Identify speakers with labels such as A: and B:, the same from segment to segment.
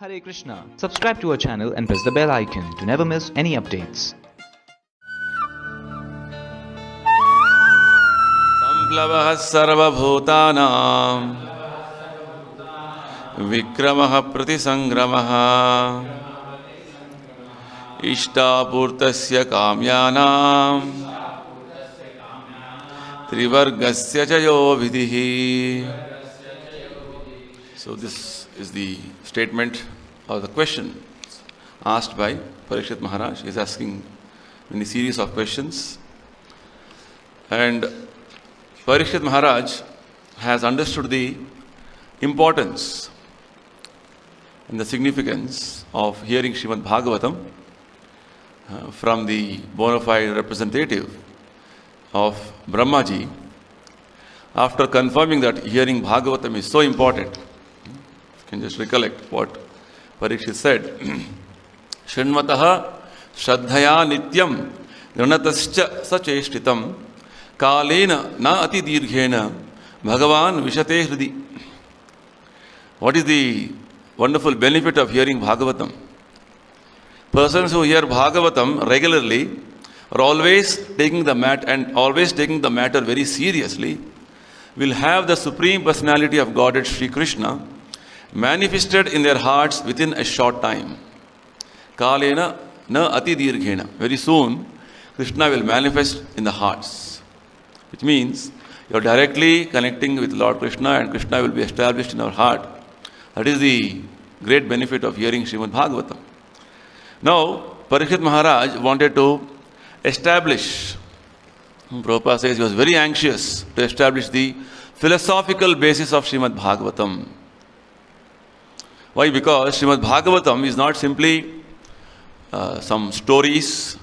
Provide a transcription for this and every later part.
A: Hare Krishna. Subscribe to our channel and press the bell icon to never miss any updates.
B: संप्लवः सर्वभूतानां विक्रमः प्रतिसंग्रमः इष्टापूर्तस्य काम्यानां त्रिवर्गस्य च यो विधिः. So this is the statement or the question asked by Parikshit Maharaj. He is asking in a series of questions, and Parikshit Maharaj has understood the importance and the significance of hearing Srimad Bhagavatam from the bona fide representative of Brahmaji. After confirming that hearing Bhagavatam is so important, you can just recollect what Parikshit said. Shrinvataha Shraddhaya Nityam Granatascha Sacheshtitam Kalena Na Ati Dirghena Bhagavan Vishate Hridi. What is the wonderful benefit of hearing Bhagavatam? Persons who hear Bhagavatam regularly are always taking the matter very seriously, will have the Supreme Personality of Godhead Sri Krishna manifested in their hearts within a short time. Kalena na ati dirghena. Very soon, Krishna will manifest in the hearts. Which means you are directly connecting with Lord Krishna and Krishna will be established in our heart. That is the great benefit of hearing Srimad Bhagavatam. Now, Parikshit Maharaj wanted to establish, Prabhupada says he was very anxious to establish the philosophical basis of Srimad Bhagavatam. Why? Because Srimad Bhagavatam is not simply some stories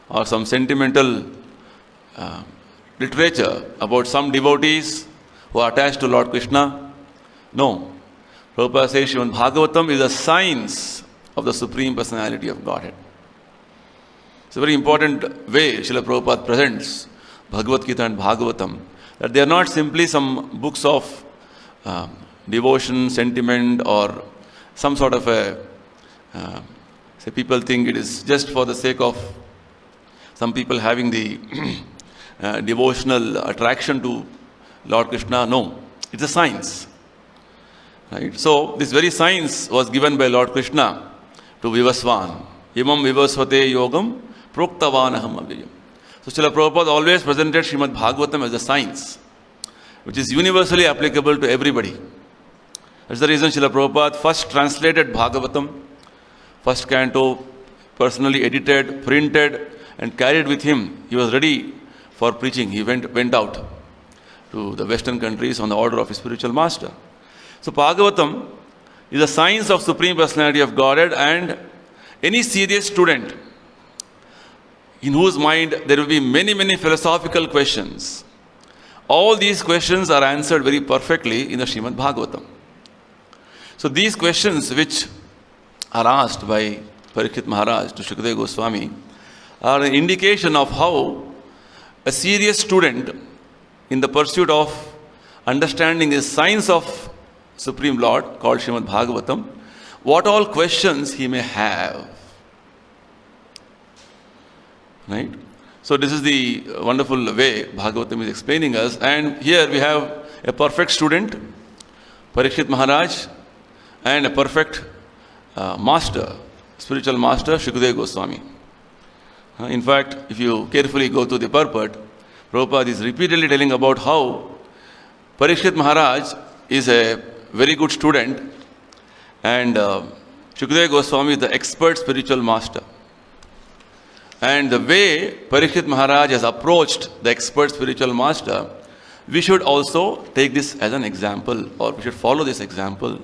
B: or some sentimental literature about some devotees who are attached to Lord Krishna. No. Prabhupada says Srimad Bhagavatam is a science of the Supreme Personality of Godhead. It's a very important way Srila Prabhupada presents Bhagavad Gita and Bhagavatam, that they are not simply some books of devotion, sentiment, or some sort of say people think it is just for the sake of some people having the devotional attraction to Lord Krishna. No, it's a science. Right? So this very science was given by Lord Krishna to Vivaswan. Imam Vivasvate Yogam Proktavanaham Avyayam. So Srila Prabhupada always presented Srimad Bhagavatam as a science, which is universally applicable to everybody. That's the reason Srila Prabhupada first translated Bhagavatam, first canto, personally edited, printed, and carried with him. He was ready for preaching. He went out to the Western countries on the order of his spiritual master. So Bhagavatam is a science of Supreme Personality of Godhead, and any serious student in whose mind there will be many philosophical questions, all these questions are answered very perfectly in the Srimad Bhagavatam. So these questions which are asked by Parikshit Maharaj to Shukadeva Goswami are an indication of how a serious student in the pursuit of understanding the science of Supreme Lord called Srimad Bhagavatam, what all questions he may have. Right? So this is the wonderful way Bhagavatam is explaining us, and here we have a perfect student, Parikshit Maharaj, and a perfect master, spiritual master, Shukadeva Goswami. In fact, if you carefully go to the purport, Prabhupada is repeatedly telling about how Parikshit Maharaj is a very good student and Shukadeva Goswami is the expert spiritual master. And the way Parikshit Maharaj has approached the expert spiritual master, we should also take this as an example, or we should follow this example.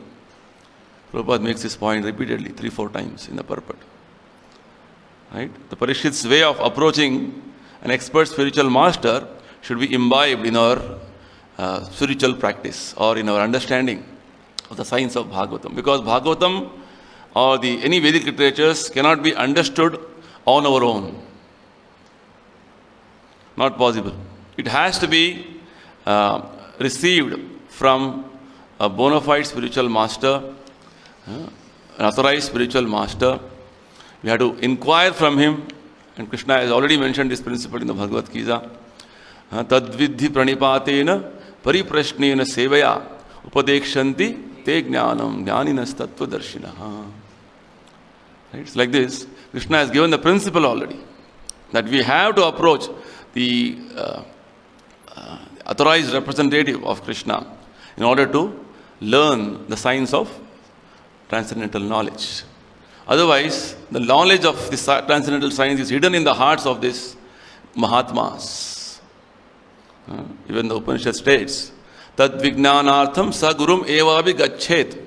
B: Prabhupada makes this point repeatedly, 3-4 times in the purport. Right? The Parikshit's way of approaching an expert spiritual master should be imbibed in our spiritual practice or in our understanding of the science of Bhagavatam. Because Bhagavatam or any Vedic literatures cannot be understood on our own. Not possible. It has to be received from a bona fide spiritual master an authorized spiritual master. We have to inquire from him. And Krishna has already mentioned this principle in the Bhagavad Gita. Tadvidhi pranipatena pariprashnena sevaya upadekshanti te jnanam jnaninas tattvadarshinaha. Right? It's like this. Krishna has given the principle already that we have to approach the authorized representative of Krishna in order to learn the science of transcendental knowledge. Otherwise, the knowledge of this transcendental science is hidden in the hearts of these Mahatmas. Even the Upanishad states, Tad Vijnanartham sa gurum evavi gachet.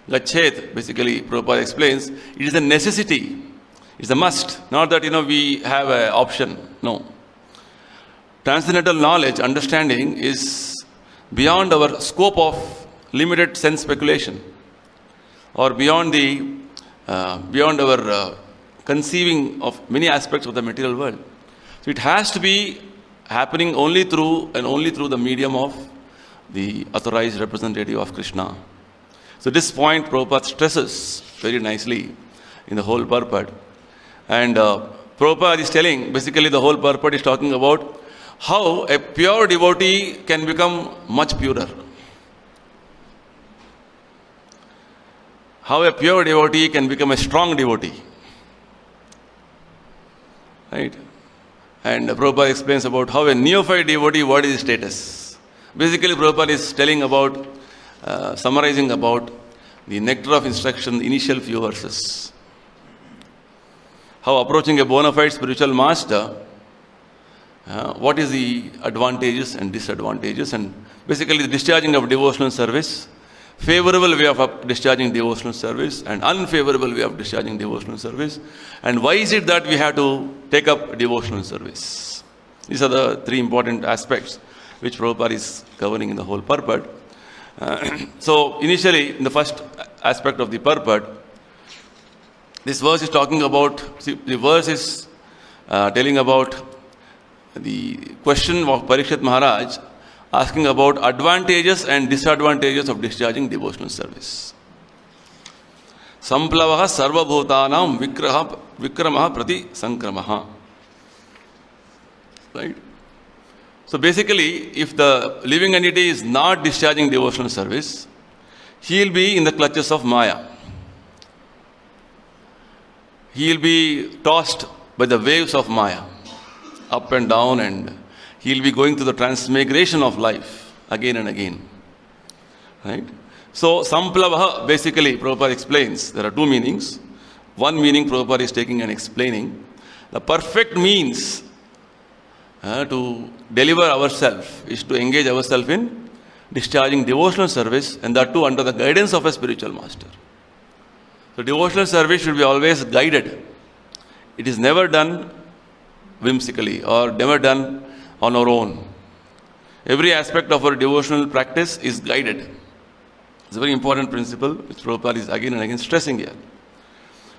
B: Gachet, basically, Prabhupada explains, it is a necessity. It's a must. Not that, we have an option. No. Transcendental knowledge, understanding is beyond our scope of limited sense speculation or beyond our conceiving of many aspects of the material world. So it has to be happening only through the medium of the authorized representative of Krishna. So this point Prabhupada stresses very nicely in the whole purport. And Prabhupada is telling, basically the whole purport is talking about how a pure devotee can become much purer. How a pure devotee can become a strong devotee. Right? And Prabhupada explains about how a neophyte devotee, what is his status. Basically, Prabhupada is telling about, summarizing about the nectar of instruction, the initial few verses. How approaching a bona fide spiritual master, what is the advantages and disadvantages, and basically the discharging of devotional service, favorable way of discharging devotional service and unfavorable way of discharging devotional service, and why is it that we have to take up devotional service. These are the three important aspects which Prabhupada is covering in the whole purport. So initially, in the first aspect of the purport, this verse is talking about, the verse is telling about the question of Parikshit Maharaj asking about advantages and disadvantages of discharging devotional service. Samplavaha sarva bhutanam vikramaha prati sankramaha. Right? So basically, if the living entity is not discharging devotional service, he will be in the clutches of Maya. He will be tossed by the waves of Maya, up and down, and he will be going through the transmigration of life again and again. Right? So, Samplavaha, basically, Prabhupada explains, there are two meanings. One meaning Prabhupada is taking and explaining. The perfect means to deliver ourselves is to engage ourselves in discharging devotional service, and that too under the guidance of a spiritual master. So devotional service should be always guided. It is never done whimsically or never done on our own. Every aspect of our devotional practice is guided. It's a very important principle which Prabhupada is again and again stressing here.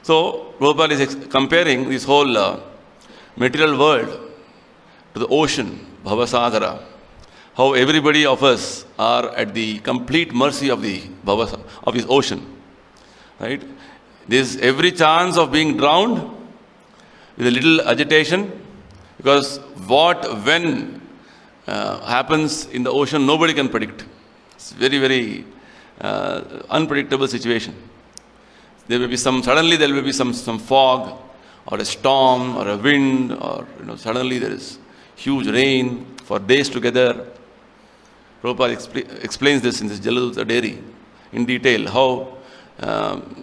B: So Prabhupada is comparing this whole material world to the ocean, Bhavasagara. How everybody of us are at the complete mercy of the of this ocean. Right? There's every chance of being drowned with a little agitation, because when happens in the ocean, nobody can predict. It's very, very unpredictable situation. There will be suddenly there will be some fog or a storm or a wind, or suddenly there is huge rain for days together. Prabhupada explains this in this Jaladutta Dairy in detail, how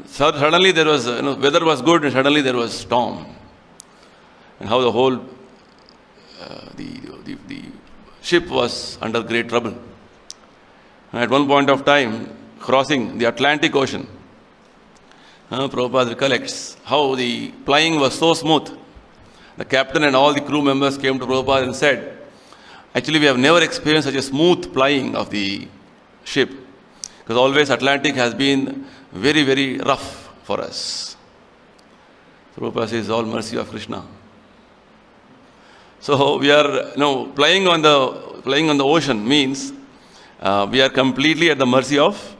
B: suddenly there was, weather was good and suddenly there was storm. And how the whole, the ship was under great trouble. And at one point of time, crossing the Atlantic Ocean, Prabhupada recollects how the flying was so smooth. The captain and all the crew members came to Prabhupada and said, actually we have never experienced such a smooth flying of the ship, because always Atlantic has been very, very rough for us. Prabhupada says, all mercy of Krishna. So we are, flying on the ocean means we are completely at the mercy of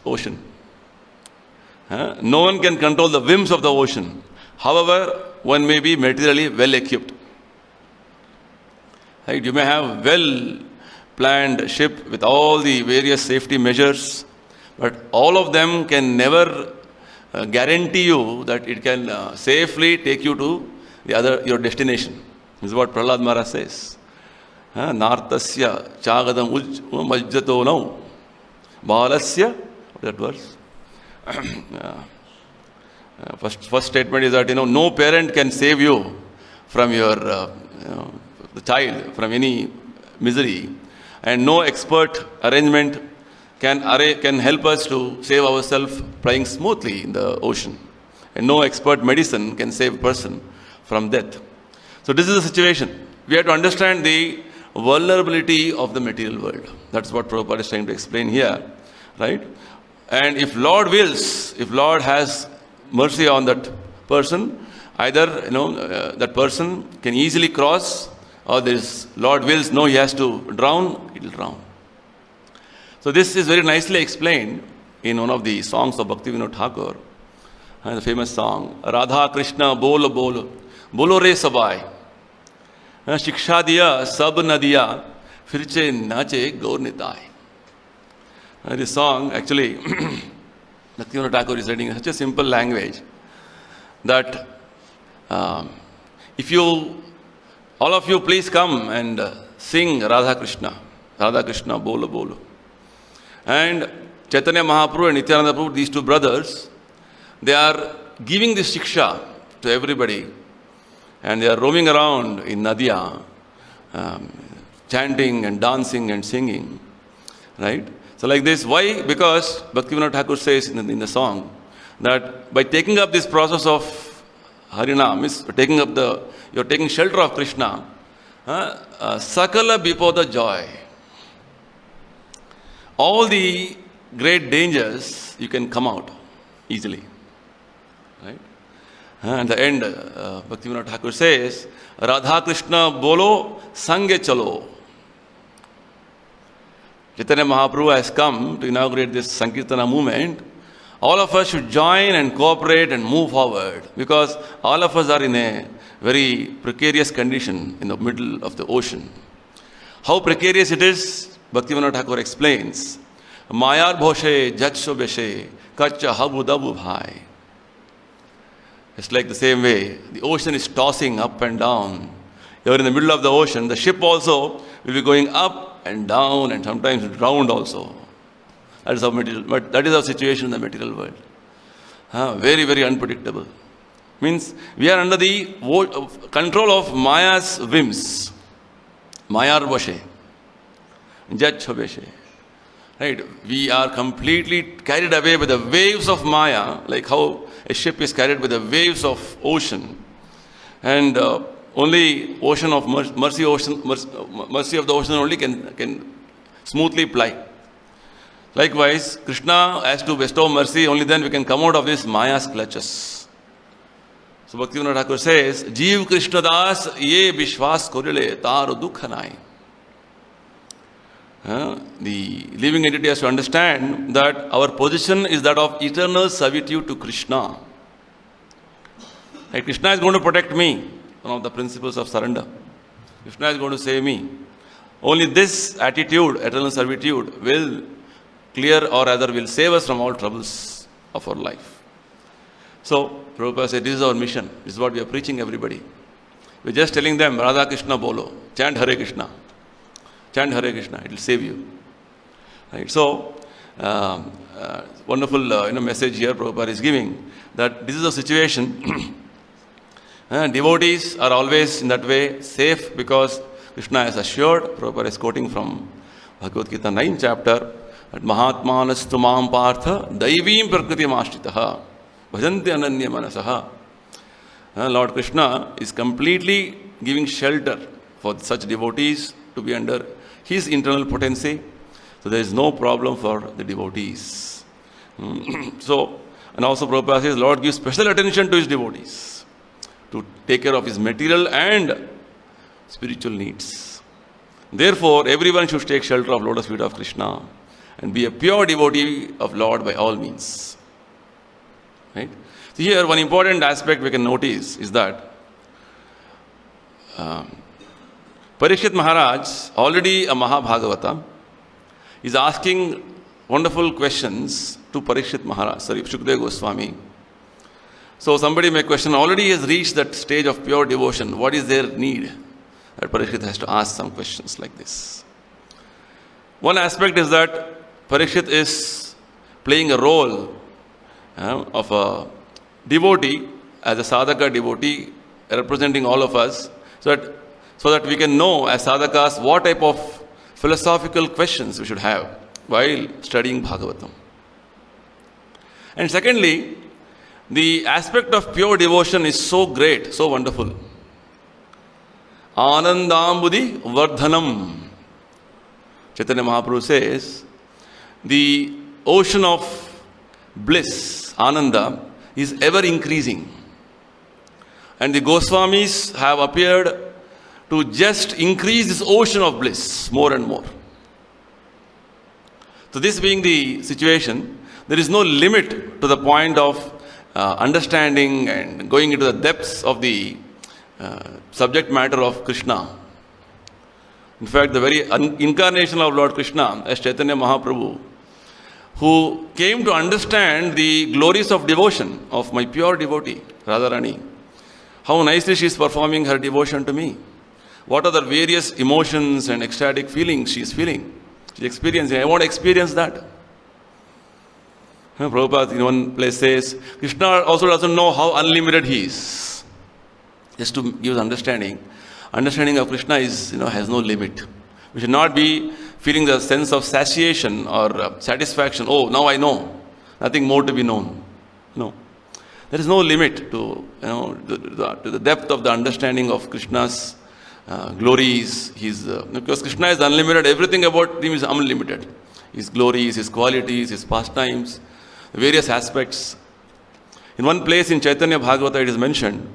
B: ocean. No one can control the whims of the ocean. However, one may be materially well equipped. Right? You may have well planned ship with all the various safety measures, but all of them can never guarantee you that it can safely take you to your destination. This is what Prahlad Maharaj says. Nartasya chagadam majjato nau balasya. That verse. First statement is that no parent can save you from your the child from any misery, and no expert arrangement can help us to save ourselves flying smoothly in the ocean, and no expert medicine can save a person from death. So this is the situation. We have to understand the vulnerability of the material world. That's what Prabhupada is trying to explain here, right? And if Lord wills, if Lord has mercy on that person, either that person can easily cross, or this Lord wills, no, he has to drown, it will drown. So this is very nicely explained in one of the songs of Bhaktivinoda Thakur, the famous song, Radha Krishna Bolo Bolo, Bolo Re Sabai, Shiksha Diya Sab Nadiya, Firche Nache Gaur Nitai. This song, actually, Bhaktivinoda Thakur is writing in such a simple language that if all of you please come and sing Radha Krishna Bolo Bolo. And Chaitanya Mahaprabhu and Nityananda Prabhu, these two brothers, they are giving this shiksha to everybody, and they are roaming around in Nadia, chanting and dancing and singing, right? So like this, why? Because Bhaktivinoda Thakur says in the song that by taking up this process of Harinam, you're taking shelter of Krishna, Sakala Bipoda joy. All the great dangers, you can come out easily. Right? At the end, Bhaktivinoda Thakur says, Radha Krishna Bolo Sange Chalo. Chaitanya Mahaprabhu has come to inaugurate this Sankirtana movement. All of us should join and cooperate and move forward, because all of us are in a very precarious condition in the middle of the ocean. How precarious it is, Bhaktivinoda Thakur explains. Mayar bhoshe jatsho beshe kacha habu dabu bhai. It's like the same way. The ocean is tossing up and down. You're in the middle of the ocean. The ship also will be going up and down and sometimes round also. That is our situation in the material world. Very, very unpredictable. Means we are under the control of Maya's whims. Mayar bhoshe. Jatsho beshe. Right? We are completely carried away by the waves of Maya, like how a ship is carried by the waves of ocean. And only ocean of mercy of the ocean only can smoothly ply. Likewise, Krishna has to bestow mercy, only then we can come out of this Maya's clutches. So Bhaktivinoda Thakur says, Jeev Krishna Das ye Vishwas Korile Taro Dukhanai. The living entity has to understand that our position is that of eternal servitude to Krishna. Like Krishna is going to protect me, one of the principles of surrender. Krishna is going to save me. Only this attitude, eternal servitude, will clear or rather will save us from all troubles of our life. So, Prabhupada said, this is our mission. This is what we are preaching everybody. We're just telling them, Radha Krishna Bolo, chant Hare Krishna. Chant Hare Krishna, it will save you. Right? So, wonderful message here Prabhupada is giving, that this is a situation. Devotees are always in that way safe, because Krishna has assured. Prabhupada is quoting from Bhagavad Gita 9th chapter, that Mahatmanastu Mam Partha Daivim Prakritim Ashritaha Bhajanti Ananya Manasaha. Lord Krishna is completely giving shelter for such devotees to be under his internal potency. So there is no problem for the devotees. So, and also Prabhupada says, Lord gives special attention to his devotees to take care of his material and spiritual needs. Therefore, everyone should take shelter of lotus feet of Krishna and be a pure devotee of Lord by all means. Right? So here one important aspect we can notice is that Parikshit Maharaj, already a Mahabhagavata, is asking wonderful questions to Parikshit Maharaj, Shukadeva Goswami. So somebody may question, already has reached that stage of pure devotion, what is their need? That Parikshit has to ask some questions like this. One aspect is that Parikshit is playing a role of a devotee, as a sadhaka devotee, representing all of us, so that we can know as sadhakas what type of philosophical questions we should have while studying Bhagavatam. And secondly, the aspect of pure devotion is so great, so wonderful. Anandambudhi Vardhanam. Chaitanya Mahaprabhu says, the ocean of bliss, Ananda, is ever increasing. And the Goswamis have appeared to just increase this ocean of bliss more and more. So this being the situation, there is no limit to the point of understanding and going into the depths of the subject matter of Krishna. In fact, the very incarnation of Lord Krishna as Chaitanya Mahaprabhu, who came to understand the glories of devotion of my pure devotee, Radharani. How nicely she is performing her devotion to me. What are the various emotions and ecstatic feelings she is feeling, she is experiencing. I want to experience that. Prabhupada in one place says, Krishna also doesn't know how unlimited he is. Just to give us understanding of Krishna is, has no limit. We should not be feeling the sense of satiation or satisfaction. Oh, now I know. Nothing more to be known. No. There is no limit to, to the depth of the understanding of Krishna's glories. Because Krishna is unlimited, everything about him is unlimited. His glories, his qualities, his pastimes, various aspects. In one place in Chaitanya Bhagavata it is mentioned,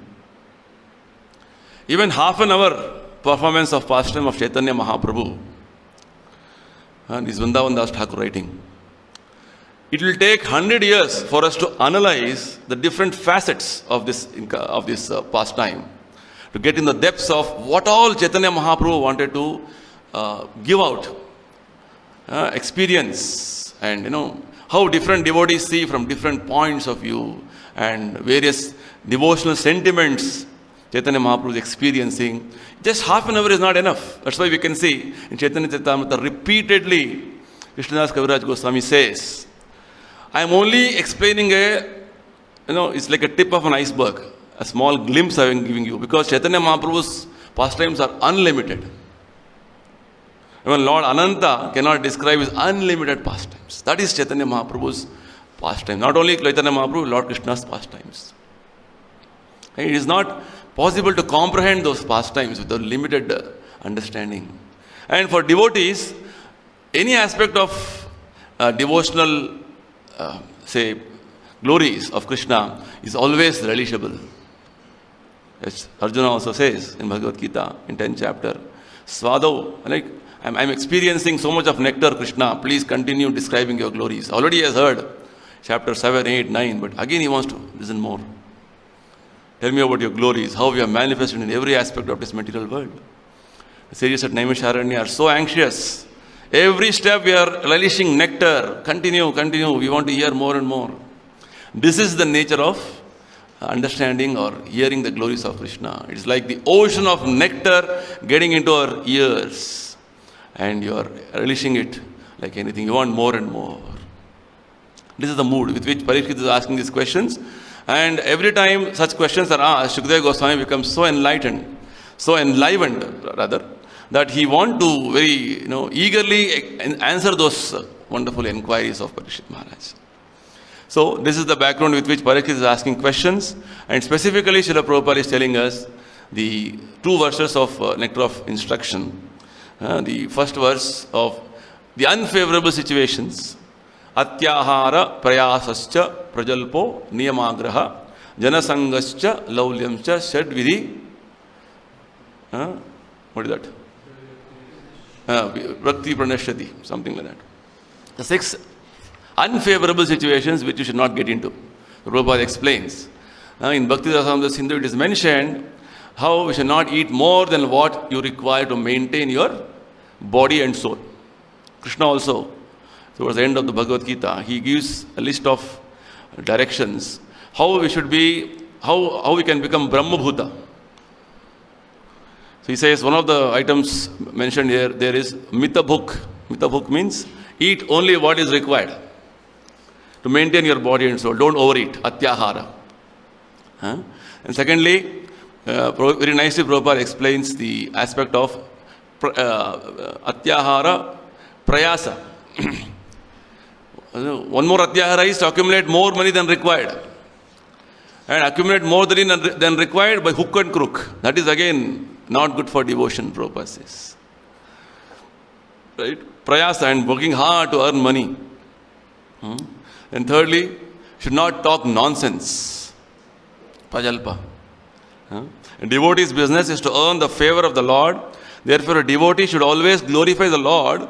B: even half an hour performance of pastime of Chaitanya Mahaprabhu, and is Vrindavan Das Thakur writing, it will take 100 years for us to analyze the different facets of this pastime, to get in the depths of what all Chaitanya Mahaprabhu wanted to give out, experience, and how different devotees see from different points of view, and various devotional sentiments Chaitanya Mahaprabhu is experiencing. Just half an hour is not enough. That's why we can see in Chaitanya Charitamrita repeatedly Krishnadas Kaviraj Goswami says, I am only explaining it's like a tip of an iceberg, a small glimpse I am giving you, because Chaitanya Mahaprabhu's pastimes are unlimited. Even Lord Ananta cannot describe his unlimited pastimes. That is Chaitanya Mahaprabhu's pastime. Not only Chaitanya Mahaprabhu, Lord Krishna's pastimes. And it is not possible to comprehend those pastimes with a limited understanding. And for devotees, any aspect of devotional, glories of Krishna is always relishable. As Arjuna also says in Bhagavad Gita, in 10th chapter, Svado, I'm experiencing so much of nectar, Krishna, please continue describing your glories. Already he has heard chapter 7, 8, 9, but again he wants to listen more. Tell me about your glories, how you are manifested in every aspect of this material world. The sages at Naimisharanya are so anxious. Every step we are relishing nectar. Continue. We want to hear more and more. This is the nature of understanding or hearing the glories of Krishna. It's like the ocean of nectar getting into our ears. And you are relishing it like anything. You want more and more. This is the mood with which Parikshit is asking these questions. And every time such questions are asked, Shukadeva Goswami becomes so enlivened, that he wants to very eagerly answer those wonderful inquiries of Parikshit Maharaj. So this is the background with which Parikshit is asking questions, and specifically Srila Prabhupada is telling us the two verses of Nectar of Instruction. The first verse of the unfavorable situations, Atyahara prayasascha prajalpo niyamagraha janasangascha laulyamcha shadvidhi. What is that? Bhakti pranashyati, something like that. The 6 unfavorable situations which you should not get into. Prabhupada explains. In Bhakti Rasamrita Sindhu it is mentioned how we should not eat more than what you require to maintain your body and soul. Krishna also, towards the end of the Bhagavad Gita, he gives a list of directions how we should be, how we can become Brahma Bhuta. So he says one of the items mentioned here, there is Mita Bhuk. Mita Bhuk means eat only what is required to maintain your body and soul. Don't overeat. Atyahara. And secondly, very nicely Prabhupada explains the aspect of Atyahara Prayasa. One more Atyahara is to accumulate more money than required. And accumulate more than required by hook and crook. That is again not good for devotion, Prabhupada says. Right? Prayasa, and working hard to earn money. And thirdly, should not talk nonsense. Pajalpa. A devotee's business is to earn the favor of the Lord. Therefore, a devotee should always glorify the Lord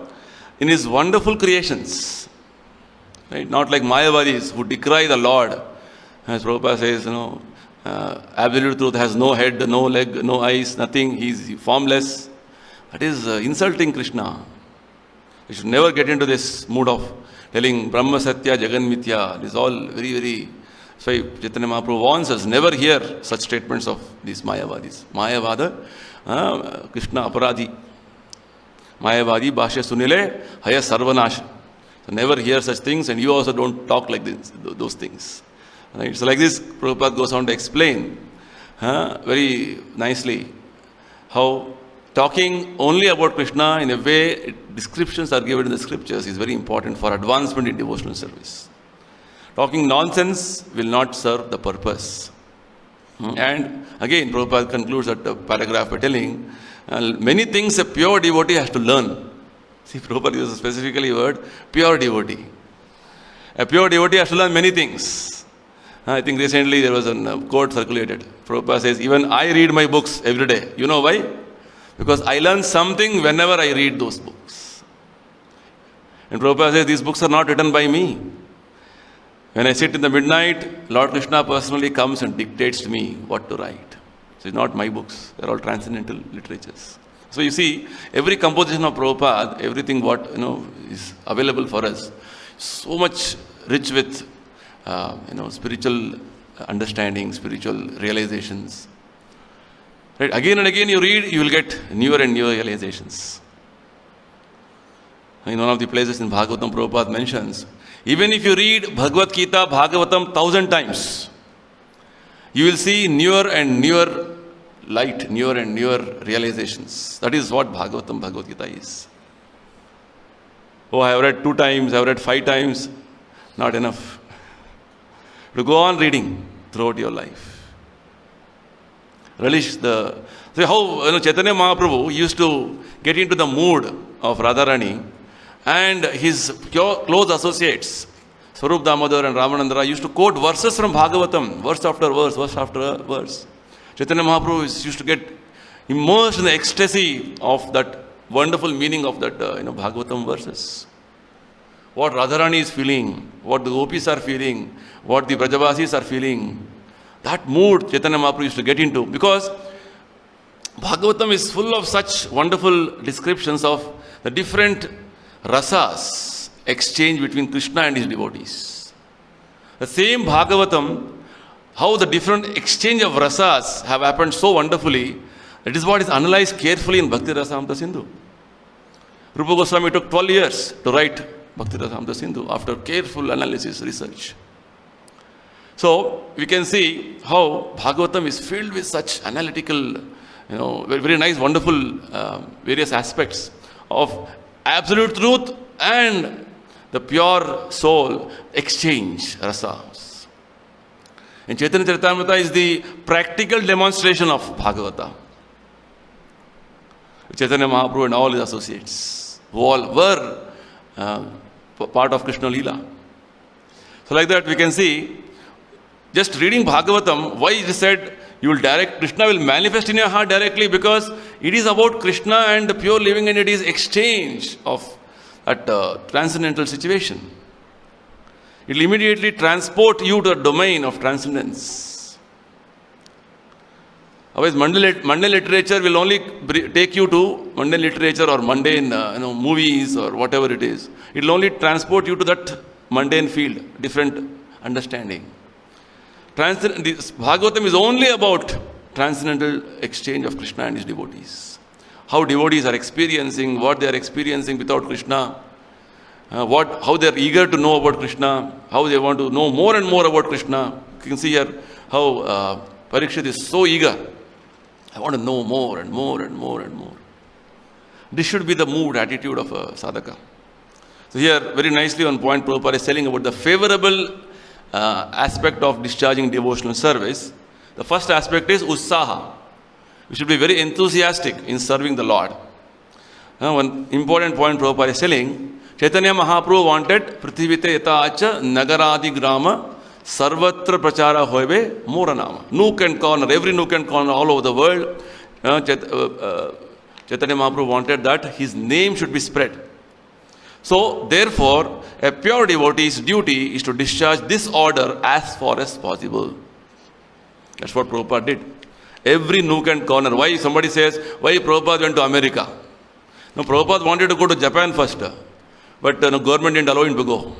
B: in his wonderful creations. Right? Not like Mayavadis who decry the Lord. As Prabhupada says, absolute truth has no head, no leg, no eyes, nothing. He is formless. That is insulting Krishna. We should never get into this mood of telling Brahma Satya, Jagan Mithya. It is all very, very... So Chaitanya Mahaprabhu warns us, never hear such statements of these Mayavadis. Mayavada, Krishna Aparadhi. Mayavadi, Bhashya Sunile, Haya Sarvanash. So never hear such things, and you also don't talk like those things. Right? So like this, Prabhupada goes on to explain very nicely how talking only about Krishna in a way descriptions are given in the scriptures is very important for advancement in devotional service. Talking nonsense will not serve the purpose. And again, Prabhupada concludes that paragraph by telling many things a pure devotee has to learn. See, Prabhupada uses specifically the word pure devotee. A pure devotee has to learn many things. I think recently there was a quote circulated. Prabhupada says, even I read my books every day. You know why? Because I learn something whenever I read those books. And Prabhupada says, these books are not written by me. When I sit in the midnight, Lord Krishna personally comes and dictates to me what to write. So it's not my books. They're all transcendental literatures. So you see, every composition of Prabhupada, everything what is available for us, so much rich with spiritual understanding, spiritual realizations. Right? Again and again you read, you will get newer and newer realizations. In one of the places in Bhagavatam, Prabhupada mentions, even if you read Bhagavad Gita, Bhagavatam 1,000 times, you will see newer and newer light, newer and newer realizations. That is what Bhagavatam, Bhagavad Gita is. Oh, I have read 2 times, I have read 5 times. Not enough. To go on reading throughout your life. Relish the... So how Chaitanya Mahaprabhu used to get into the mood of Radharani, and his close associates, Swarup Damodar and Ramanandara, used to quote verses from Bhagavatam, verse after verse, verse after verse. Chaitanya Mahaprabhu used to get immersed in the ecstasy of that wonderful meaning of that Bhagavatam verses. What Radharani is feeling, what the gopis are feeling, what the Brajavasis are feeling, that mood Chaitanya Mahaprabhu used to get into, because Bhagavatam is full of such wonderful descriptions of the different rasas exchange between Krishna and his devotees. The same Bhagavatam, how the different exchange of rasas have happened so wonderfully, that is what is analyzed carefully in Bhakti Rasamrita Sindhu. Rupa Goswami took 12 years to write Bhakti Rasamrita Sindhu after careful analysis, research. So we can see how Bhagavatam is filled with such analytical, very, very nice, wonderful various aspects of absolute truth and the pure soul exchange, rasas. And Chaitanya Charitamrita is the practical demonstration of Bhagavata. Chaitanya Mahaprabhu and all his associates, who all were part of Krishna Leela. So like that we can see, just reading Bhagavatam, why it is said, Krishna will manifest in your heart directly, because it is about Krishna and the pure living entity's exchange of that transcendental situation. It will immediately transport you to the domain of transcendence. Otherwise, mundane literature will only take you to mundane literature or mundane movies or whatever it is. It will only transport you to that mundane field, different understanding. Bhagavatam is only about transcendental exchange of Krishna and his devotees. How devotees are experiencing, what they are experiencing without Krishna, how they are eager to know about Krishna, how they want to know more and more about Krishna. You can see here how Parikshit is so eager. I want to know more and more and more and more. This should be the mood, attitude of a sadhaka. So here, very nicely on point, Prabhupada is telling about the favorable aspect of discharging devotional service. The first aspect is Ussaha. We should be very enthusiastic in serving the Lord. One important point Prabhupada is telling, Chaitanya Mahaprabhu wanted Prithivite yata acha nagaradi grama sarvatra prachara hoive moranama. Nook and corner, every nook and corner all over the world, Chaitanya Mahaprabhu wanted that his name should be spread. So, therefore, a pure devotee's duty is to discharge this order as far as possible. That's what Prabhupada did. Every nook and corner. Why somebody says, why Prabhupada went to America? No, Prabhupada wanted to go to Japan first. But government didn't allow him to go.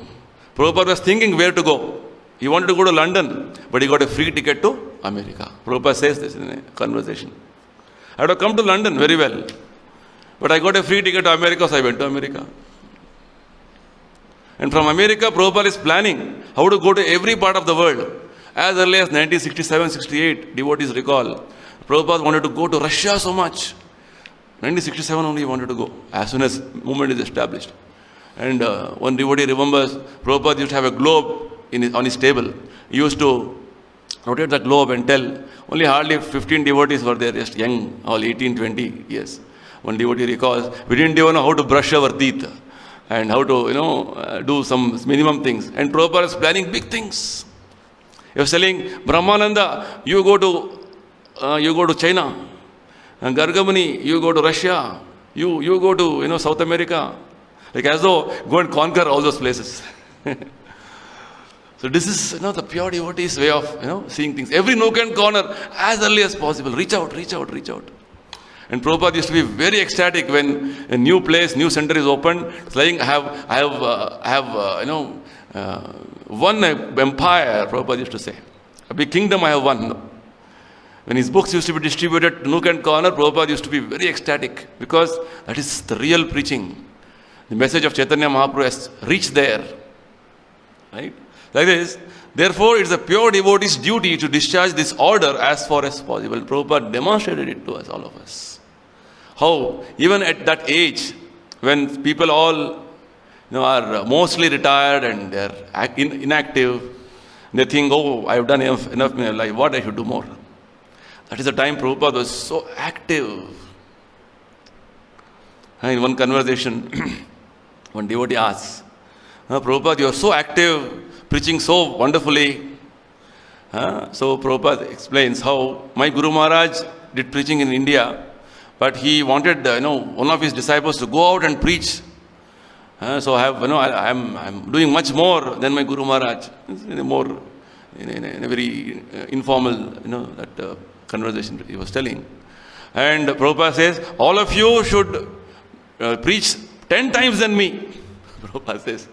B: Prabhupada was thinking where to go. He wanted to go to London, but he got a free ticket to America. Prabhupada says this in a conversation. I had to come to London very well. But I got a free ticket to America, so I went to America. And from America, Prabhupada is planning how to go to every part of the world. As early as 1967-68, devotees recall, Prabhupada wanted to go to Russia so much. 1967 only he wanted to go, as soon as movement is established. And one devotee remembers, Prabhupada used to have a globe on his table. He used to rotate the globe and tell, only hardly 15 devotees were there, just young, all 18, 20 years. One devotee recalls, we didn't even know how to brush our teeth and how to, do some minimum things. And Prabhupada is planning big things. He was telling Brahmananda, you go to China, and Gargamuni, you go to Russia, you go to South America, like as though go and conquer all those places. So this is the pure devotee's way of seeing things. Every nook and corner as early as possible. Reach out. And Prabhupada used to be very ecstatic when a new place, new center is opened. It's like I have one empire, Prabhupada used to say. A big kingdom I have won. When his books used to be distributed nook and corner, Prabhupada used to be very ecstatic because that is the real preaching. The message of Chaitanya Mahaprabhu has reached there. Right? Like this. Therefore, it's a pure devotee's duty to discharge this order as far as possible. Prabhupada demonstrated it to us, all of us. How, even at that age, when people all are mostly retired and they are inactive, they think, oh, I have done enough in my life, what I should do more? That is the time Prabhupada was so active. In one conversation, one devotee asks, Prabhupada, you are so active, preaching so wonderfully. So Prabhupada explains how my Guru Maharaj did preaching in India, but he wanted one of his disciples to go out and preach. So I'm doing much more than my Guru Maharaj. In a very informal that conversation he was telling. And Prabhupada says, all of you should preach 10 times than me. Prabhupada says,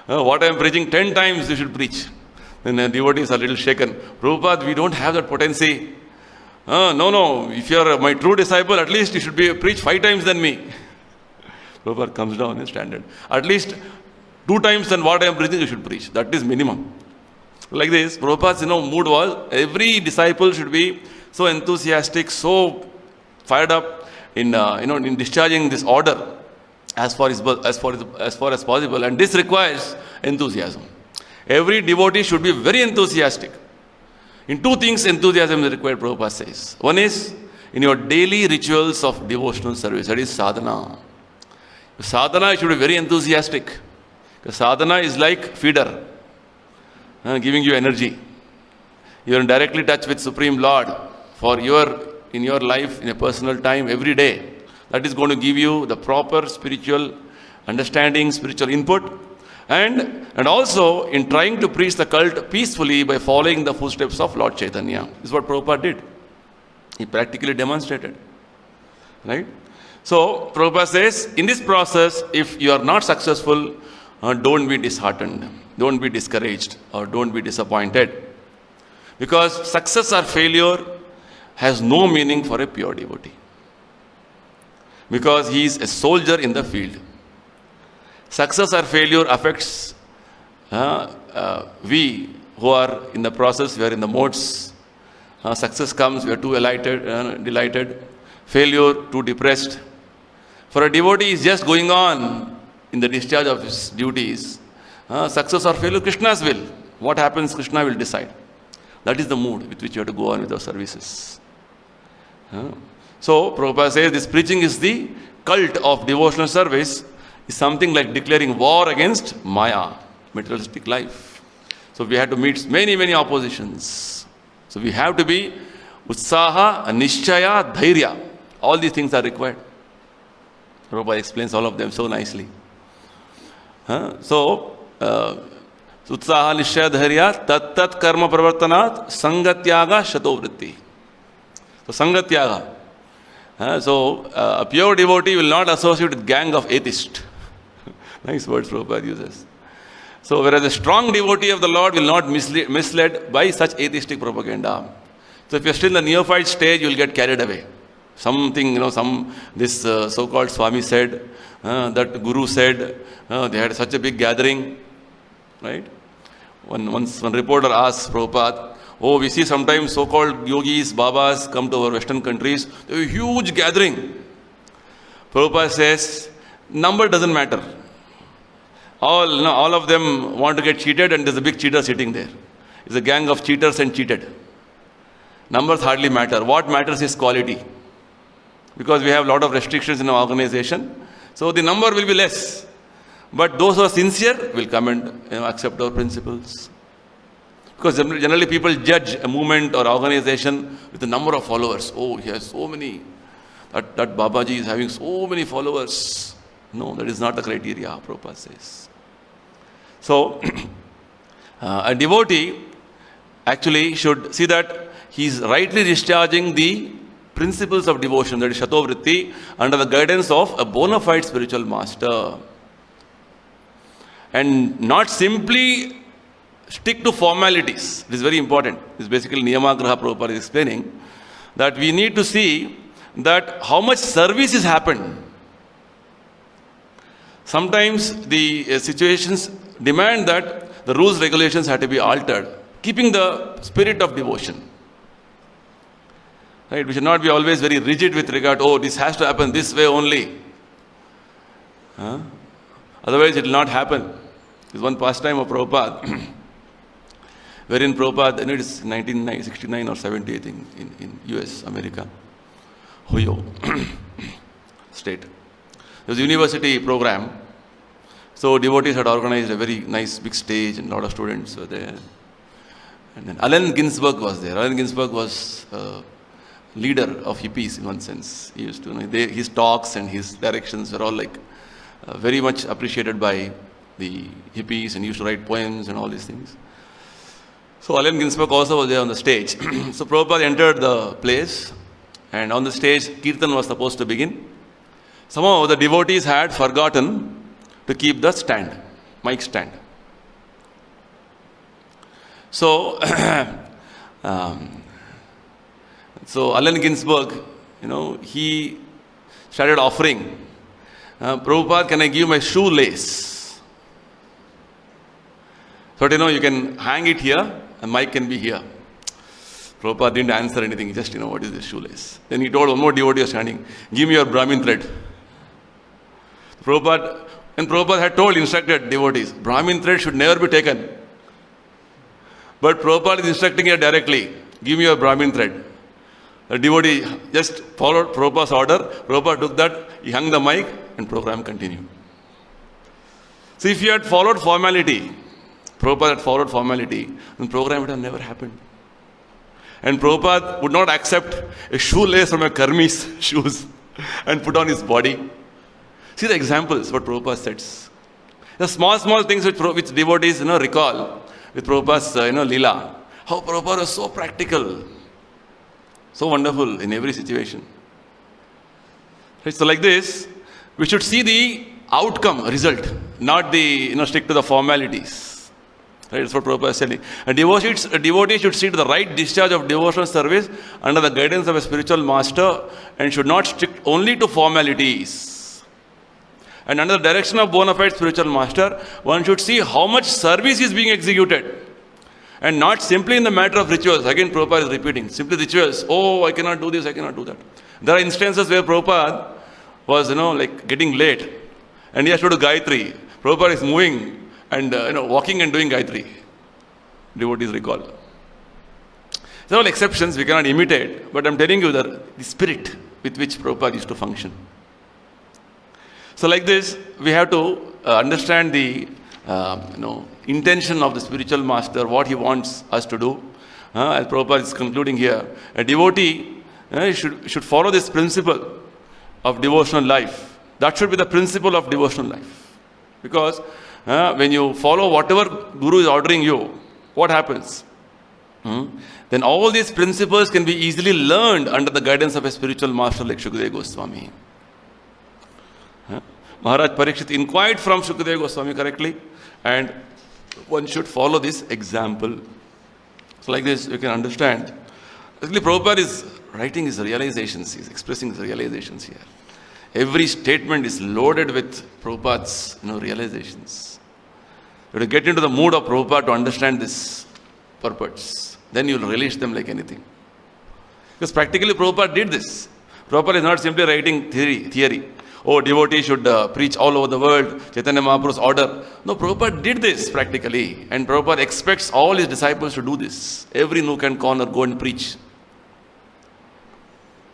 B: what I am preaching 10 times you should preach. Then the devotees are a little shaken. Prabhupada, we don't have that potency. No, if you are my true disciple, at least you should preach 5 times than me. Prabhupada comes down in standard. At least 2 times than what I am preaching you should preach. That is minimum. Like this, Prabhupada's mood was, every disciple should be so enthusiastic, so fired up in discharging this order as far as possible, and this requires enthusiasm. Every devotee should be very enthusiastic. In 2 things enthusiasm is required, Prabhupada says. One is in your daily rituals of devotional service, that is sadhana. Sadhana, you should be very enthusiastic. Because sadhana is like feeder, giving you energy. You are in directly touch with Supreme Lord in your life, in a personal time, every day. That is going to give you the proper spiritual understanding, spiritual input. And also in trying to preach the cult peacefully by following the footsteps of Lord Chaitanya. This is what Prabhupada did. He practically demonstrated. Right? So Prabhupada says, in this process, if you are not successful, don't be disheartened, don't be discouraged, or don't be disappointed. Because success or failure has no meaning for a pure devotee. Because he is a soldier in the field. Success or failure affects we who are in the process, we are in the modes. Success comes, we are too delighted. Failure, too depressed. For a devotee, is just going on in the discharge of his duties. Success or failure, Krishna's will. What happens, Krishna will decide. That is the mood with which you have to go on with our services. So, Prabhupada says this preaching is the cult of devotional service, is something like declaring war against Maya, materialistic life. So, we have to meet many, many oppositions. So, we have to be Utsaha, Nishchaya, Dhairya. All these things are required. Prabhupada explains all of them so nicely. So, Utsaha, Nishchaya, Dhairya, Tat Karma Pravartanat, Sangatyaga, Shatovritti. So, Sangatyaga. A pure devotee will not associate with gang of atheists. Nice words Prabhupada uses. So, whereas a strong devotee of the Lord will not misled by such atheistic propaganda. So, if you're still in the neophyte stage, you will get carried away. Something, this so-called Swami said, that Guru said, they had such a big gathering, right? Once one reporter asked Prabhupada, we see sometimes so-called yogis, babas come to our Western countries, they have a huge gathering. Prabhupada says, number doesn't matter. All of them want to get cheated and there's a big cheater sitting there. It's a gang of cheaters and cheated. Numbers hardly matter. What matters is quality. Because we have a lot of restrictions in our organization. So the number will be less. But those who are sincere will come and accept our principles. Because generally people judge a movement or organization with the number of followers. Oh, he has so many. That Babaji is having so many followers. No, that is not the criteria, Prabhupada says. So, a devotee actually should see that he is rightly discharging the principles of devotion, that is Shatovritti, under the guidance of a bona fide spiritual master. And not simply stick to formalities. It is very important. This is basically Niyamagraha Prabhupada is explaining, that we need to see that how much service has happened. Sometimes the situations demand that the rules, regulations have to be altered, keeping the spirit of devotion. Right? We should not be always very rigid with regard, this has to happen this way only. Otherwise it will not happen. There is one pastime of Prabhupada, wherein Prabhupada, it is 1969 or 70, I think, in US, America, Ohio state. There was a university program. So devotees had organized a very nice big stage and a lot of students were there. And then Allen Ginsberg was there. Allen Ginsberg was leader of hippies in one sense. He used to, his talks and his directions were all very much appreciated by the hippies, and he used to write poems and all these things. So Allen Ginsberg also was there on the stage. So Prabhupada entered the place, and on the stage, Kirtan was supposed to begin. Somehow the devotees had forgotten to keep the stand, mic stand. So, so Allen Ginsberg, he started offering, Prabhupada, can I give my shoelace? So, you can hang it here, and mic can be here. Prabhupada didn't answer anything, just, what is this shoelace? Then he told one more devotee standing, give me your Brahmin thread. Prabhupada had instructed devotees, Brahmin thread should never be taken. But Prabhupada is instructing here directly, give me your Brahmin thread. The devotee just followed Prabhupada's order. Prabhupada took that, he hung the mic, and program continued. So if you had followed formality, Prabhupada had followed formality, then program would have never happened. And Prabhupada would not accept a shoelace from a karmi's shoes and put on his body. See the examples, what Prabhupada says. The small things which devotees recall with Prabhupada's Leela. How Prabhupada was so practical, so wonderful in every situation. Right? So like this, we should see the outcome, result, not the stick to the formalities. Right? That's what Prabhupada is telling. A devotee should see to the right discharge of devotional service under the guidance of a spiritual master and should not stick only to formalities. And under the direction of bona fide spiritual master, one should see how much service is being executed. And not simply in the matter of rituals. Again, Prabhupada is repeating. Simply rituals. Oh, I cannot do this, I cannot do that. There are instances where Prabhupada was, like getting late. And he has to do Gayatri. Prabhupada is moving and, walking and doing Gayatri. Devotees recall. There are all exceptions we cannot imitate. But I'm telling you the spirit with which Prabhupada used to function. So like this, we have to understand the, intention of the spiritual master, what he wants us to do. As Prabhupada is concluding here, a devotee should follow this principle of devotional life. That should be the principle of devotional life. Because when you follow whatever Guru is ordering you, what happens? Then all these principles can be easily learned under the guidance of a spiritual master like Shukadeva Goswami. Maharaj Parikshit inquired from Shukadeva Goswami correctly, and one should follow this example. So like this, you can understand. Actually, Prabhupada is writing his realizations, he is expressing his realizations here. Every statement is loaded with Prabhupada's realizations. You have to get into the mood of Prabhupada to understand this purpose. Then you will relish them like anything. Because practically Prabhupada did this. Prabhupada is not simply writing theory. Oh, devotees should preach all over the world, Chaitanya Mahaprabhu's order. No, Prabhupada did this practically. And Prabhupada expects all his disciples to do this. Every nook and corner, go and preach.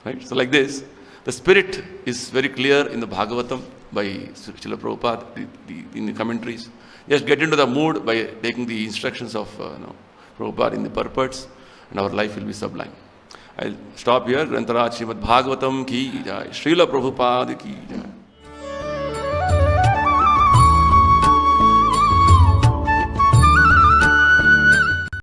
B: Right? So like this, the spirit is very clear in the Bhagavatam by Srila Prabhupada, in the commentaries. Just get into the mood by taking the instructions of Prabhupada in the purports, and our life will be sublime. I'll stop here. Grantaraj Srimad Bhagavatam ki jai. Srila Prabhupada ki jai.